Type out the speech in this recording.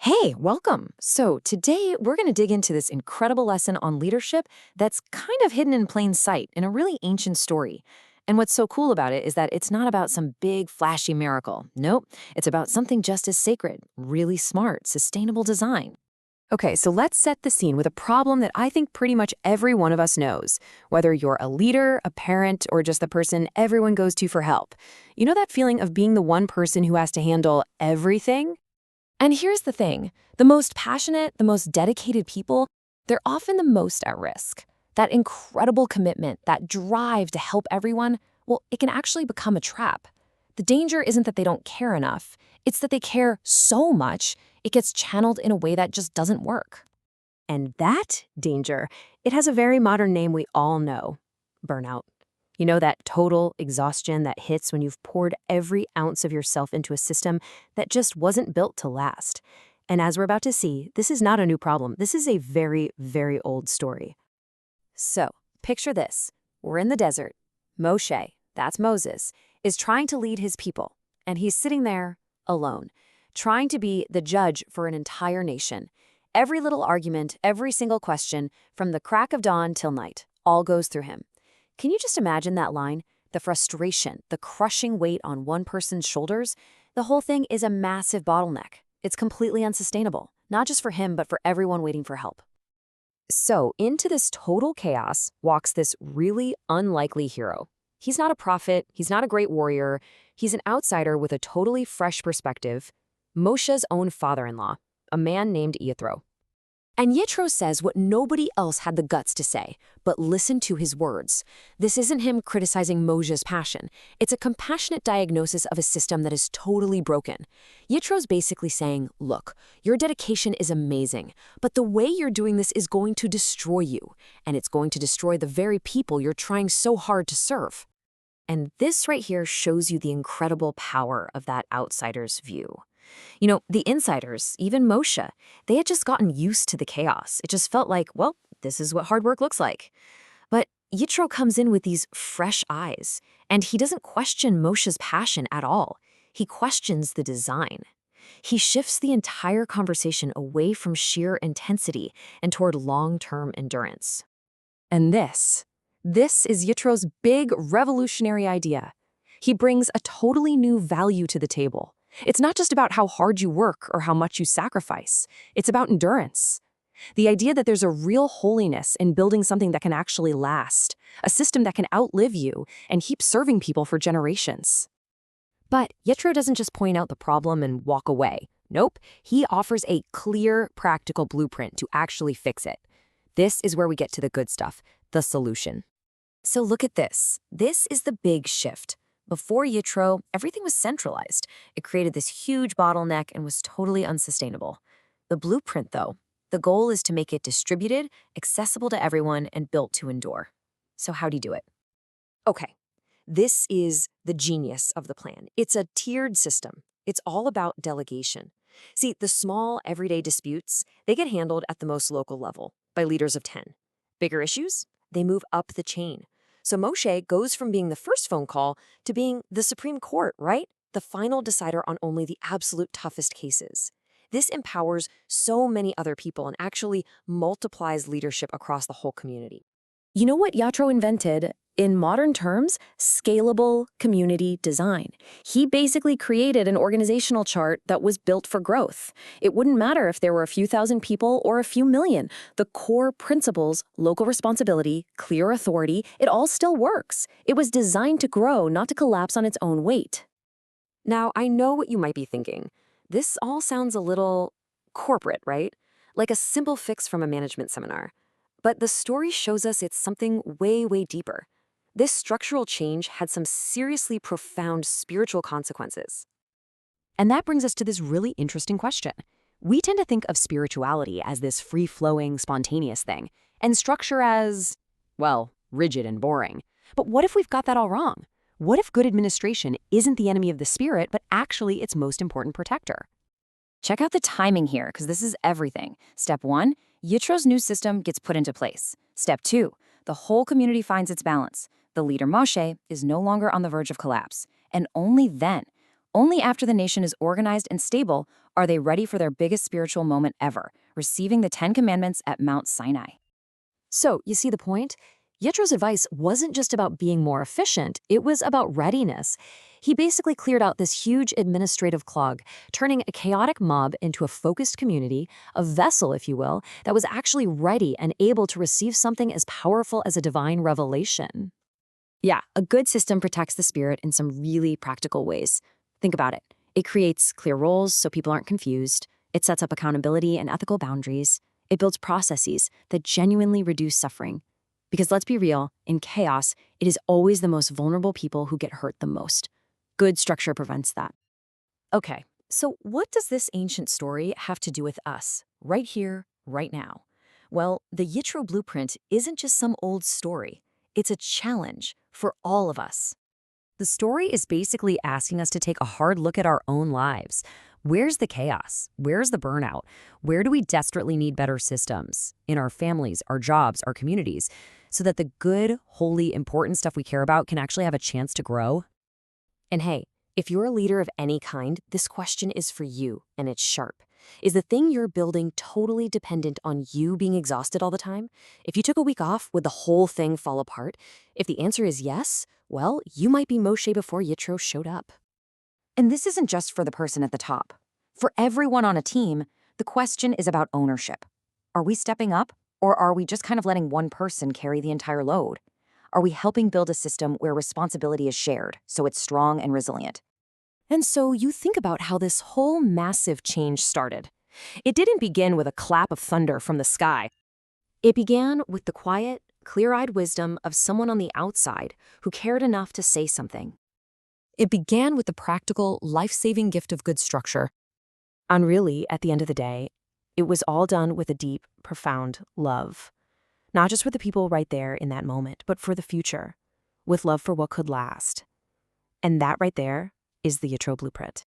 Hey, welcome. So, today we're going to dig into this incredible lesson on leadership that's kind of hidden in plain sight in a really ancient story. And what's so cool about it is that it's not about some big, flashy miracle. Nope, it's about something just as sacred, really smart, sustainable design. Okay, so let's set the scene with a problem that I think pretty much every one of us knows, whether you're a leader, a parent, or just the person everyone goes to for help. You know that feeling of being the one person who has to handle everything? And here's the thing, the most passionate, the most dedicated people, they're often the most at risk. That incredible commitment, that drive to help everyone, well, it can actually become a trap. The danger isn't that they don't care enough, it's that they care so much, it gets channeled in a way that just doesn't work. And that danger, it has a very modern name we all know: burnout. You know, that total exhaustion that hits when you've poured every ounce of yourself into a system that just wasn't built to last. And as we're about to see, this is not a new problem. This is a very, very old story. So, picture this. We're in the desert. Moshe, that's Moses, is trying to lead his people. And he's sitting there alone, trying to be the judge for an entire nation. Every little argument, every single question, from the crack of dawn till night, all goes through him. Can you just imagine that line? The frustration, the crushing weight on one person's shoulders? The whole thing is a massive bottleneck. It's completely unsustainable, not just for him, but for everyone waiting for help. So, into this total chaos walks this really unlikely hero. He's not a prophet, he's not a great warrior, he's an outsider with a totally fresh perspective, Moshe's own father-in-law, a man named Jethro. And Jethro says what nobody else had the guts to say, but listen to his words. This isn't him criticizing Moshe's passion. It's a compassionate diagnosis of a system that is totally broken. Jethro's basically saying, look, your dedication is amazing, but the way you're doing this is going to destroy you, and it's going to destroy the very people you're trying so hard to serve. And this right here shows you the incredible power of that outsider's view. You know, the insiders, even Moshe, they had just gotten used to the chaos. It just felt like, well, this is what hard work looks like. But Yitro comes in with these fresh eyes, and he doesn't question Moshe's passion at all. He questions the design. He shifts the entire conversation away from sheer intensity and toward long-term endurance. And this is Yitro's big revolutionary idea. He brings a totally new value to the table. It's not just about how hard you work or how much you sacrifice. It's about endurance. The idea that there's a real holiness in building something that can actually last, a system that can outlive you and keep serving people for generations. But Jethro doesn't just point out the problem and walk away. Nope, he offers a clear, practical blueprint to actually fix it. This is where we get to the good stuff, the solution. So look at this. This is the big shift. Before Jethro, everything was centralized. It created this huge bottleneck and was totally unsustainable. The blueprint, though, the goal is to make it distributed, accessible to everyone, and built to endure. So how do you do it? Okay, this is the genius of the plan. It's a tiered system. It's all about delegation. See, the small, everyday disputes, they get handled at the most local level by leaders of 10. Bigger issues? They move up the chain. So Moshe goes from being the first phone call to being the Supreme Court, right? The final decider on only the absolute toughest cases. This empowers so many other people and actually multiplies leadership across the whole community. You know what Jethro invented? In modern terms, scalable community design. He basically created an organizational chart that was built for growth. It wouldn't matter if there were a few thousand people or a few million. The core principles, local responsibility, clear authority, it all still works. It was designed to grow, not to collapse on its own weight. Now, I know what you might be thinking. This all sounds a little corporate, right? Like a simple fix from a management seminar. But the story shows us it's something way, way deeper. This structural change had some seriously profound spiritual consequences. And that brings us to this really interesting question. We tend to think of spirituality as this free-flowing, spontaneous thing, and structure as, well, rigid and boring. But what if we've got that all wrong? What if good administration isn't the enemy of the spirit, but actually its most important protector? Check out the timing here, because this is everything. Step 1, Yitro's new system gets put into place. Step 2, the whole community finds its balance. The leader, Moshe, is no longer on the verge of collapse. And only then, Only after the nation is organized and stable are they ready for their biggest spiritual moment ever, receiving the Ten Commandments at Mount Sinai. So, you see the point? Yetro's advice wasn't just about being more efficient, it was about readiness. He basically cleared out this huge administrative clog, turning a chaotic mob into a focused community, a vessel, if you will, that was actually ready and able to receive something as powerful as a divine revelation. Yeah, a good system protects the spirit in some really practical ways. Think about it. It creates clear roles so people aren't confused. It sets up accountability and ethical boundaries. It builds processes that genuinely reduce suffering. Because let's be real, in chaos, it is always the most vulnerable people who get hurt the most. Good structure prevents that. Okay, so what does this ancient story have to do with us, right here, right now? Well, the Yitro blueprint isn't just some old story. It's a challenge for all of us. The story is basically asking us to take a hard look at our own lives. Where's the chaos? Where's the burnout? Where do we desperately need better systems in our families, our jobs, our communities, so that the good, holy, important stuff we care about can actually have a chance to grow? And hey, if you're a leader of any kind, this question is for you, and it's sharp. Is the thing you're building totally dependent on you being exhausted all the time? If you took a week off, would the whole thing fall apart? If the answer is yes, well, you might be Moshe before Yitro showed up. And this isn't just for the person at the top. For everyone on a team, the question is about ownership. Are we stepping up, or are we just kind of letting one person carry the entire load? Are we helping build a system where responsibility is shared, so it's strong and resilient? And so you think about how this whole massive change started. It didn't begin with a clap of thunder from the sky. It began with the quiet, clear-eyed wisdom of someone on the outside who cared enough to say something. It began with the practical, life-saving gift of good structure. And really, at the end of the day, it was all done with a deep, profound love. Not just for the people right there in that moment, but for the future, with love for what could last. And that right there is the Yitro blueprint.